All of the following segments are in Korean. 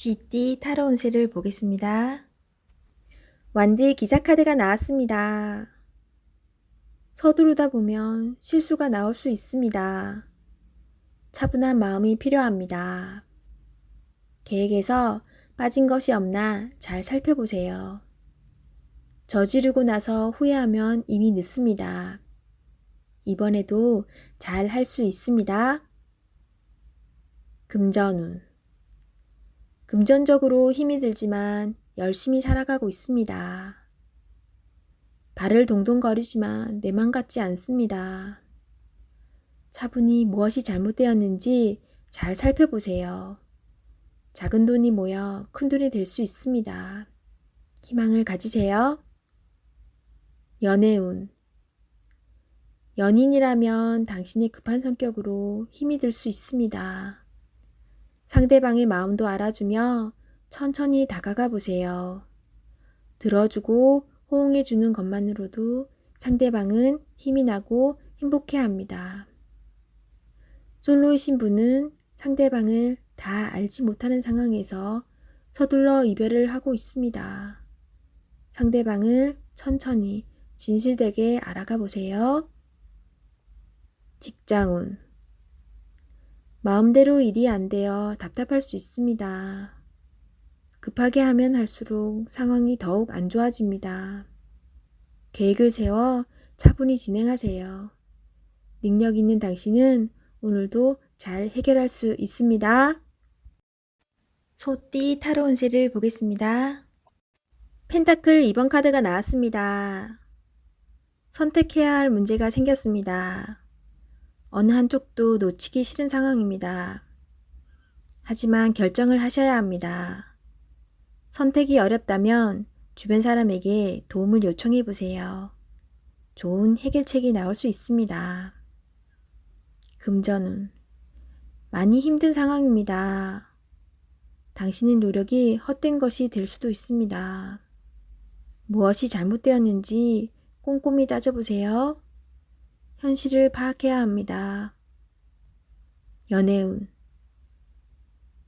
GT 타로 운세를 보겠습니다. 완드 기사 카드가 나왔습니다. 서두르다 보면 실수가 나올 수 있습니다. 차분한 마음이 필요합니다. 계획에서 빠진 것이 없나 잘 살펴보세요. 저지르고 나서 후회하면 이미 늦습니다. 이번에도 잘 할 수 있습니다. 금전운. 금전적으로 힘이 들지만 열심히 살아가고 있습니다. 발을 동동거리지만 내 맘 같지 않습니다. 차분히 무엇이 잘못되었는지 잘 살펴보세요. 작은 돈이 모여 큰 돈이 될 수 있습니다. 희망을 가지세요. 연애운. 연인이라면 당신의 급한 성격으로 힘이 들 수 있습니다. 상대방의 마음도 알아주며 천천히 다가가 보세요. 들어주고 호응해주는 것만으로도 상대방은 힘이 나고 행복해합니다. 솔로이신 분은 상대방을 다 알지 못하는 상황에서 서둘러 이별을 하고 있습니다. 상대방을 천천히 진실되게 알아가 보세요. 직장운. 마음대로 일이 안 되어 답답할 수 있습니다. 급하게 하면 할수록 상황이 더욱 안 좋아집니다. 계획을 세워 차분히 진행하세요. 능력 있는 당신은 오늘도 잘 해결할 수 있습니다. 소띠 타로 운세를 보겠습니다. 펜타클 2번 카드가 나왔습니다. 선택해야 할 문제가 생겼습니다. 어느 한쪽도 놓치기 싫은 상황입니다. 하지만 결정을 하셔야 합니다. 선택이 어렵다면 주변 사람에게 도움을 요청해 보세요. 좋은 해결책이 나올 수 있습니다. 금전운. 많이 힘든 상황입니다. 당신의 노력이 헛된 것이 될 수도 있습니다. 무엇이 잘못되었는지 꼼꼼히 따져보세요. 현실을 파악해야 합니다. 연애운.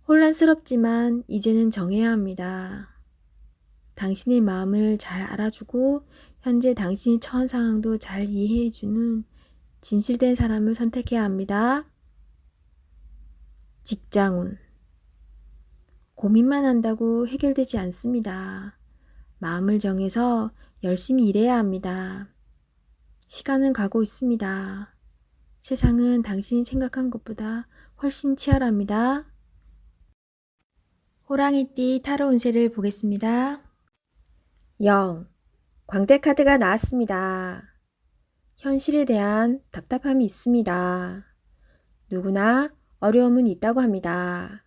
혼란스럽지만 이제는 정해야 합니다. 당신의 마음을 잘 알아주고 현재 당신이 처한 상황도 잘 이해해주는 진실된 사람을 선택해야 합니다. 직장운. 고민만 한다고 해결되지 않습니다. 마음을 정해서 열심히 일해야 합니다. 시간은 가고 있습니다. 세상은 당신이 생각한 것보다 훨씬 치열합니다. 호랑이띠 타로 운세를 보겠습니다. 영. 광대 카드가 나왔습니다. 현실에 대한 답답함이 있습니다. 누구나 어려움은 있다고 합니다.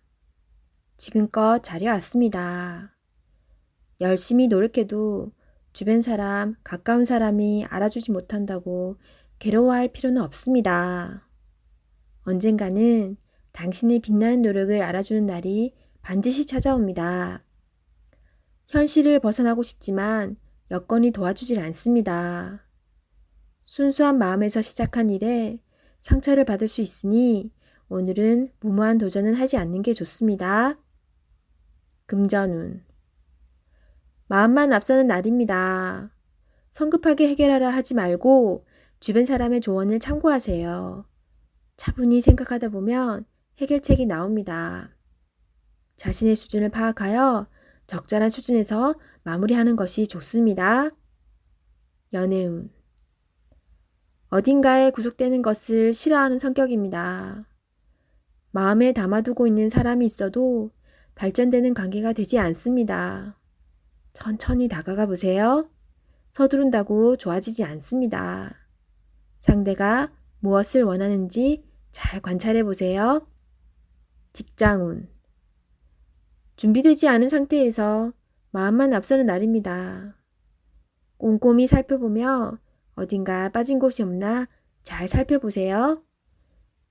지금껏 잘해왔습니다. 열심히 노력해도 주변 사람, 가까운 사람이 알아주지 못한다고 괴로워할 필요는 없습니다. 언젠가는 당신의 빛나는 노력을 알아주는 날이 반드시 찾아옵니다. 현실을 벗어나고 싶지만 여건이 도와주질 않습니다. 순수한 마음에서 시작한 일에 상처를 받을 수 있으니 오늘은 무모한 도전은 하지 않는 게 좋습니다. 금전운. 마음만 앞서는 날입니다. 성급하게 해결하려 하지 말고 주변 사람의 조언을 참고하세요. 차분히 생각하다 보면 해결책이 나옵니다. 자신의 수준을 파악하여 적절한 수준에서 마무리하는 것이 좋습니다. 연애운. 어딘가에 구속되는 것을 싫어하는 성격입니다. 마음에 담아두고 있는 사람이 있어도 발전되는 관계가 되지 않습니다. 천천히 다가가 보세요. 서두른다고 좋아지지 않습니다. 상대가 무엇을 원하는지 잘 관찰해 보세요. 직장운. 준비되지 않은 상태에서 마음만 앞서는 날입니다. 꼼꼼히 살펴보며 어딘가 빠진 곳이 없나 잘 살펴보세요.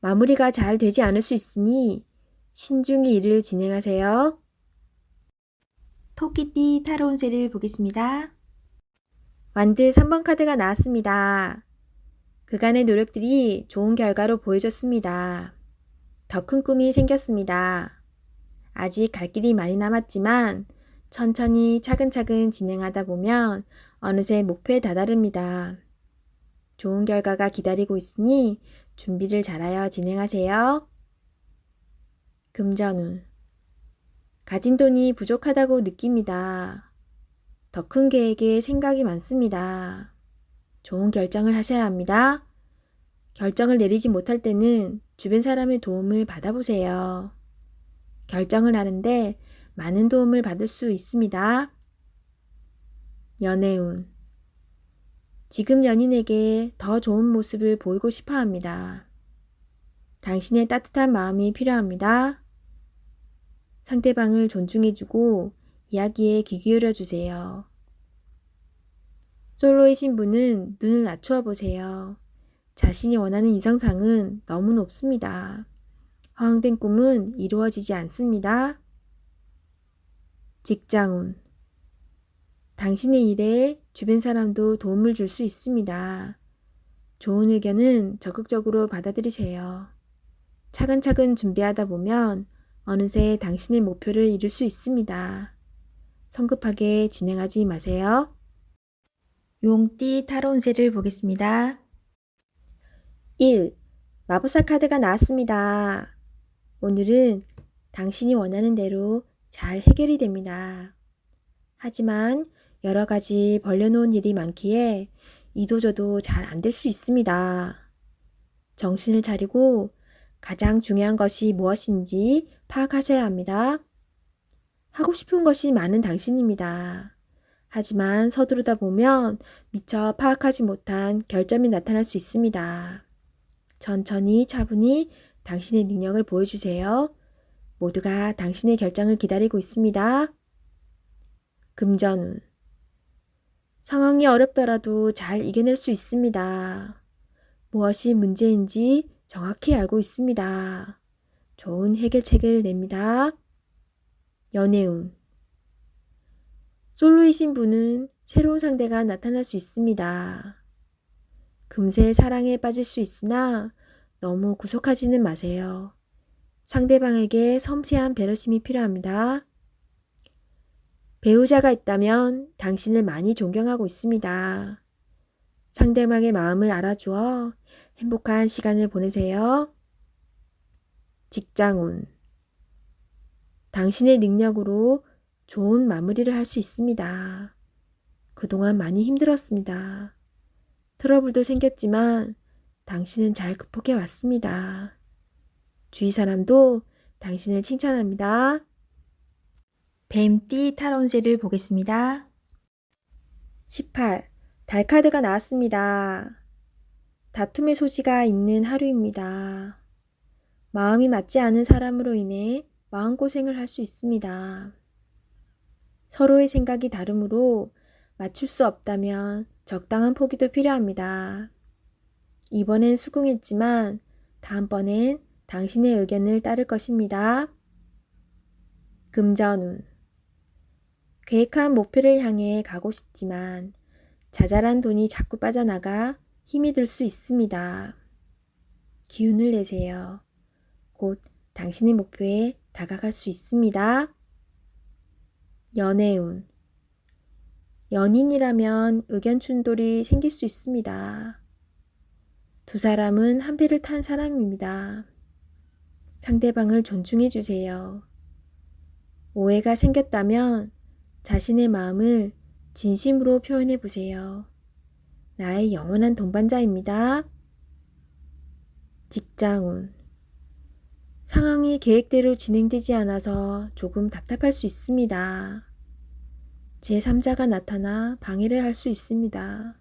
마무리가 잘 되지 않을 수 있으니 신중히 일을 진행하세요. 토끼띠 타로 운세를 보겠습니다. 완드 3번 카드가 나왔습니다. 그간의 노력들이 좋은 결과로 보여줬습니다. 더 큰 꿈이 생겼습니다. 아직 갈 길이 많이 남았지만 천천히 차근차근 진행하다 보면 어느새 목표에 다다릅니다. 좋은 결과가 기다리고 있으니 준비를 잘하여 진행하세요. 금전운. 가진 돈이 부족하다고 느낍니다. 더 큰 계획에 생각이 많습니다. 좋은 결정을 하셔야 합니다. 결정을 내리지 못할 때는 주변 사람의 도움을 받아보세요. 결정을 하는데 많은 도움을 받을 수 있습니다. 연애운. 지금 연인에게 더 좋은 모습을 보이고 싶어 합니다. 당신의 따뜻한 마음이 필요합니다. 상대방을 존중해주고 이야기에 귀 기울여 주세요. 솔로이신 분은 눈을 낮추어 보세요. 자신이 원하는 이성상은 너무 높습니다. 허황된 꿈은 이루어지지 않습니다. 직장운. 당신의 일에 주변 사람도 도움을 줄 수 있습니다. 좋은 의견은 적극적으로 받아들이세요. 차근차근 준비하다 보면 어느새 당신의 목표를 이룰 수 있습니다. 성급하게 진행하지 마세요. 용띠 타로 운세를 보겠습니다. 1. 마법사 카드가 나왔습니다. 오늘은 당신이 원하는 대로 잘 해결이 됩니다. 하지만 여러 가지 벌려놓은 일이 많기에 이도저도 잘 안 될 수 있습니다. 정신을 차리고 가장 중요한 것이 무엇인지 파악하셔야 합니다. 하고 싶은 것이 많은 당신입니다. 하지만 서두르다 보면 미처 파악하지 못한 결점이 나타날 수 있습니다. 천천히 차분히 당신의 능력을 보여주세요. 모두가 당신의 결정을 기다리고 있습니다. 금전운. 상황이 어렵더라도 잘 이겨낼 수 있습니다. 무엇이 문제인지 정확히 알고 있습니다. 좋은 해결책을 냅니다. 연애운. 솔로이신 분은 새로운 상대가 나타날 수 있습니다. 금세 사랑에 빠질 수 있으나 너무 구속하지는 마세요. 상대방에게 섬세한 배려심이 필요합니다. 배우자가 있다면 당신을 많이 존경하고 있습니다. 상대방의 마음을 알아주어 행복한 시간을 보내세요. 직장운. 당신의 능력으로 좋은 마무리를 할 수 있습니다. 그동안 많이 힘들었습니다. 트러블도 생겼지만 당신은 잘 극복해 왔습니다. 주위 사람도 당신을 칭찬합니다. 뱀띠 타로 운세를 보겠습니다. 18. 달 카드가 나왔습니다. 다툼의 소지가 있는 하루입니다. 마음이 맞지 않은 사람으로 인해 마음고생을 할 수 있습니다. 서로의 생각이 다르므로 맞출 수 없다면 적당한 포기도 필요합니다. 이번엔 수긍했지만 다음번엔 당신의 의견을 따를 것입니다. 금전운. 계획한 목표를 향해 가고 싶지만 자잘한 돈이 자꾸 빠져나가 힘이 들 수 있습니다. 기운을 내세요. 곧 당신의 목표에 다가갈 수 있습니다. 연애운. 연인이라면 의견 충돌이 생길 수 있습니다. 두 사람은 한 배를 탄 사람입니다. 상대방을 존중해 주세요. 오해가 생겼다면 자신의 마음을 진심으로 표현해 보세요. 나의 영원한 동반자입니다. 직장운. 상황이 계획대로 진행되지 않아서 조금 답답할 수 있습니다. 제3자가 나타나 방해를 할 수 있습니다.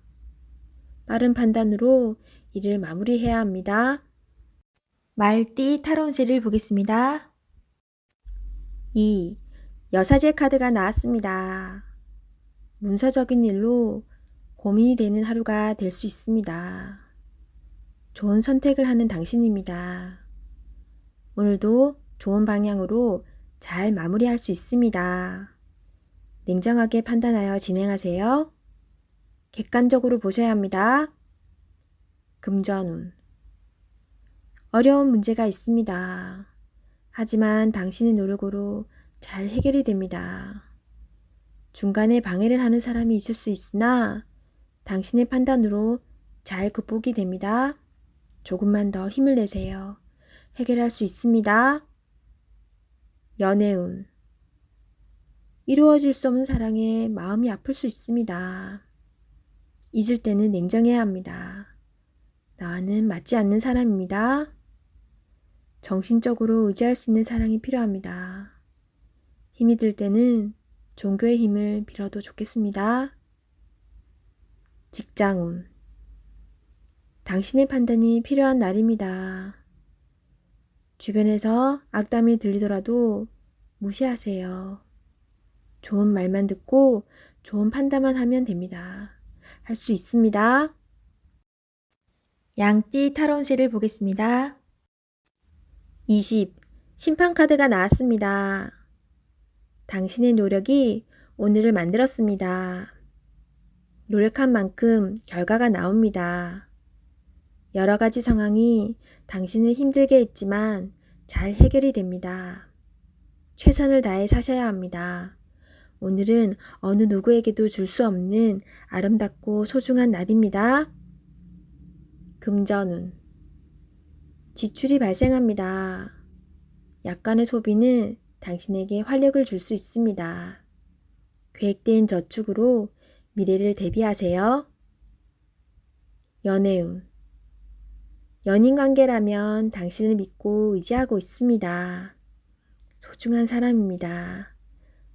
빠른 판단으로 일을 마무리해야 합니다. 말띠 타로 운세를 보겠습니다. 2. 여사제 카드가 나왔습니다. 문서적인 일로 고민이 되는 하루가 될 수 있습니다. 좋은 선택을 하는 당신입니다. 오늘도 좋은 방향으로 잘 마무리할 수 있습니다. 냉정하게 판단하여 진행하세요. 객관적으로 보셔야 합니다. 금전운. 어려운 문제가 있습니다. 하지만 당신의 노력으로 잘 해결이 됩니다. 중간에 방해를 하는 사람이 있을 수 있으나 당신의 판단으로 잘 극복이 됩니다. 조금만 더 힘을 내세요. 해결할 수 있습니다. 연애운. 이루어질 수 없는 사랑에 마음이 아플 수 있습니다. 잊을 때는 냉정해야 합니다. 나와는 맞지 않는 사람입니다. 정신적으로 의지할 수 있는 사랑이 필요합니다. 힘이 들 때는 종교의 힘을 빌어도 좋겠습니다. 직장운. 당신의 판단이 필요한 날입니다. 주변에서 악담이 들리더라도 무시하세요. 좋은 말만 듣고 좋은 판단만 하면 됩니다. 할 수 있습니다. 양띠 타로운세를 보겠습니다. 20. 심판카드가 나왔습니다. 당신의 노력이 오늘을 만들었습니다. 노력한 만큼 결과가 나옵니다. 여러 가지 상황이 당신을 힘들게 했지만 잘 해결이 됩니다. 최선을 다해 사셔야 합니다. 오늘은 어느 누구에게도 줄 수 없는 아름답고 소중한 날입니다. 금전운. 지출이 발생합니다. 약간의 소비는 당신에게 활력을 줄 수 있습니다. 계획된 저축으로 미래를 대비하세요. 연애운. 연인 관계라면 당신을 믿고 의지하고 있습니다. 소중한 사람입니다.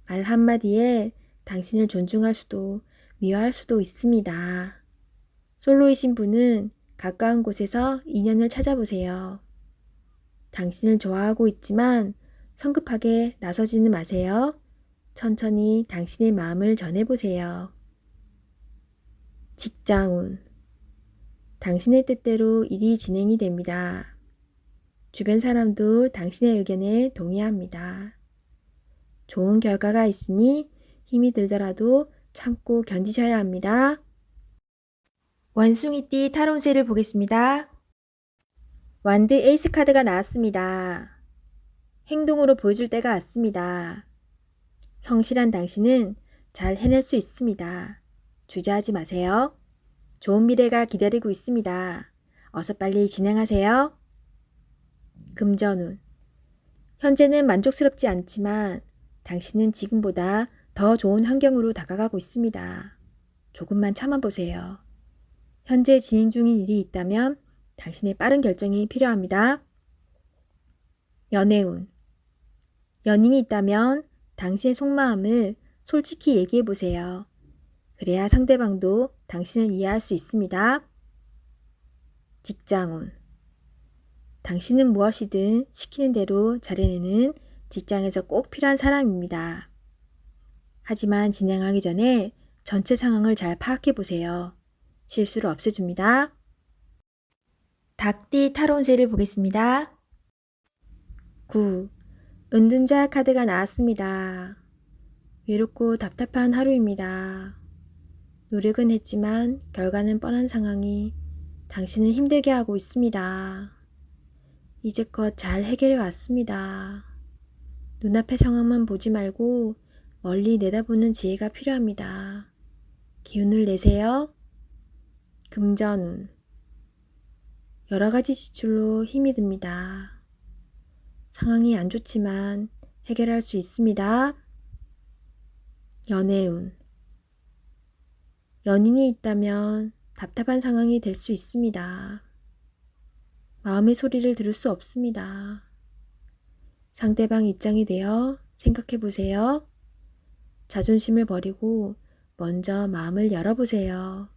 말 한마디에 당신을 존중할 수도 미워할 수도 있습니다. 솔로이신 분은 가까운 곳에서 인연을 찾아보세요. 당신을 좋아하고 있지만 성급하게 나서지는 마세요. 천천히 당신의 마음을 전해보세요. 직장운. 당신의 뜻대로 일이 진행이 됩니다. 주변 사람도 당신의 의견에 동의합니다. 좋은 결과가 있으니 힘이 들더라도 참고 견디셔야 합니다. 원숭이띠 타로운세를 보겠습니다. 완드 에이스 카드가 나왔습니다. 행동으로 보여줄 때가 왔습니다. 성실한 당신은 잘 해낼 수 있습니다. 주저하지 마세요. 좋은 미래가 기다리고 있습니다. 어서 빨리 진행하세요. 금전운. 현재는 만족스럽지 않지만 당신은 지금보다 더 좋은 환경으로 다가가고 있습니다. 조금만 참아보세요. 현재 진행 중인 일이 있다면 당신의 빠른 결정이 필요합니다. 연애운. 연인이 있다면 당신의 속마음을 솔직히 얘기해보세요. 그래야 상대방도 당신을 이해할 수 있습니다. 직장운. 당신은 무엇이든 시키는 대로 잘해내는 직장에서 꼭 필요한 사람입니다. 하지만 진행하기 전에 전체 상황을 잘 파악해보세요. 실수를 없애줍니다. 닭띠 타로운세를 보겠습니다. 9. 은둔자 카드가 나왔습니다. 외롭고 답답한 하루입니다. 노력은 했지만 결과는 뻔한 상황이 당신을 힘들게 하고 있습니다. 이제껏 잘 해결해 왔습니다. 눈앞의 상황만 보지 말고 멀리 내다보는 지혜가 필요합니다. 기운을 내세요. 금전운. 여러 가지 지출로 힘이 듭니다. 상황이 안 좋지만 해결할 수 있습니다. 연애운. 연인이 있다면 답답한 상황이 될 수 있습니다. 마음의 소리를 들을 수 없습니다. 상대방 입장이 되어 생각해 보세요. 자존심을 버리고 먼저 마음을 열어보세요.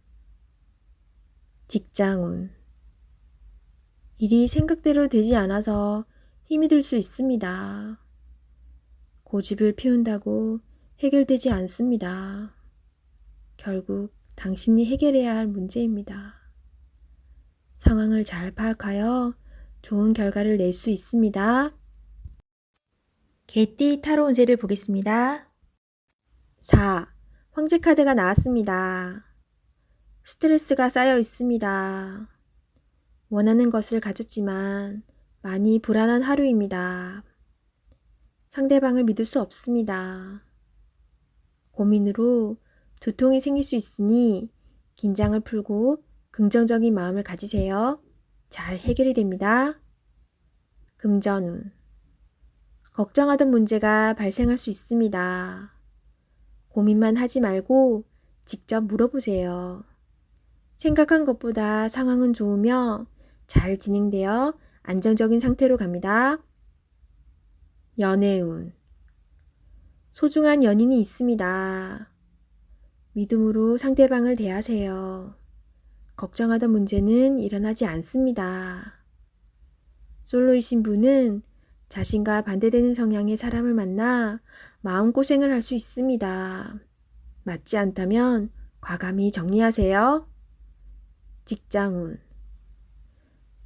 직장운. 일이 생각대로 되지 않아서 힘이 들 수 있습니다. 고집을 피운다고 해결되지 않습니다. 결국 당신이 해결해야 할 문제입니다. 상황을 잘 파악하여 좋은 결과를 낼 수 있습니다. 개띠 타로운세를 보겠습니다. 4. 황제 카드가 나왔습니다. 스트레스가 쌓여 있습니다. 원하는 것을 가졌지만 많이 불안한 하루입니다. 상대방을 믿을 수 없습니다. 고민으로 두통이 생길 수 있으니 긴장을 풀고 긍정적인 마음을 가지세요. 잘 해결이 됩니다. 금전운. 걱정하던 문제가 발생할 수 있습니다. 고민만 하지 말고 직접 물어보세요. 생각한 것보다 상황은 좋으며 잘 진행되어 안정적인 상태로 갑니다. 연애운. 소중한 연인이 있습니다. 믿음으로 상대방을 대하세요. 걱정하던 문제는 일어나지 않습니다. 솔로이신 분은 자신과 반대되는 성향의 사람을 만나 마음고생을 할 수 있습니다. 맞지 않다면 과감히 정리하세요. 직장운.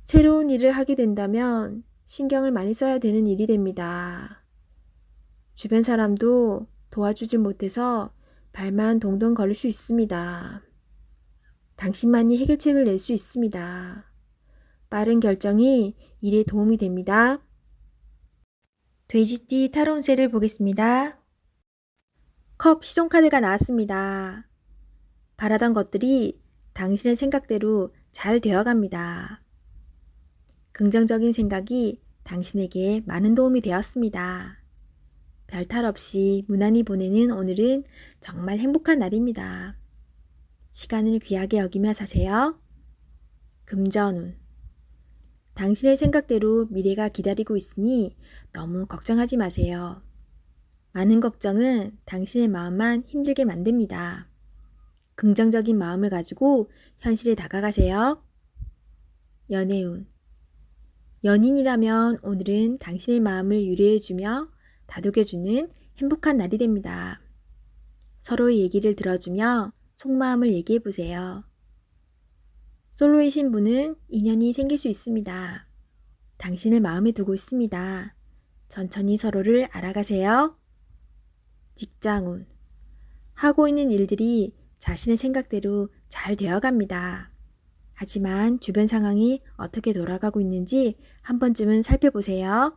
새로운 일을 하게 된다면 신경을 많이 써야 되는 일이 됩니다. 주변 사람도 도와주질 못해서 발만 동동 걸릴 수 있습니다. 당신만이 해결책을 낼 수 있습니다. 빠른 결정이 일에 도움이 됩니다. 돼지띠 타로 운세를 보겠습니다. 컵 시종카드가 나왔습니다. 바라던 것들이 당신의 생각대로 잘 되어갑니다. 긍정적인 생각이 당신에게 많은 도움이 되었습니다. 별탈 없이 무난히 보내는 오늘은 정말 행복한 날입니다. 시간을 귀하게 여기며 사세요. 금전운. 당신의 생각대로 미래가 기다리고 있으니 너무 걱정하지 마세요. 많은 걱정은 당신의 마음만 힘들게 만듭니다. 긍정적인 마음을 가지고 현실에 다가가세요. 연애운. 연인이라면 오늘은 당신의 마음을 유래해주며 다독여주는 행복한 날이 됩니다. 서로의 얘기를 들어주며 속마음을 얘기해보세요. 솔로이신 분은 인연이 생길 수 있습니다. 당신을 마음에 두고 있습니다. 천천히 서로를 알아가세요. 직장운. 하고 있는 일들이 자신의 생각대로 잘 되어갑니다. 하지만 주변 상황이 어떻게 돌아가고 있는지 한 번쯤은 살펴보세요.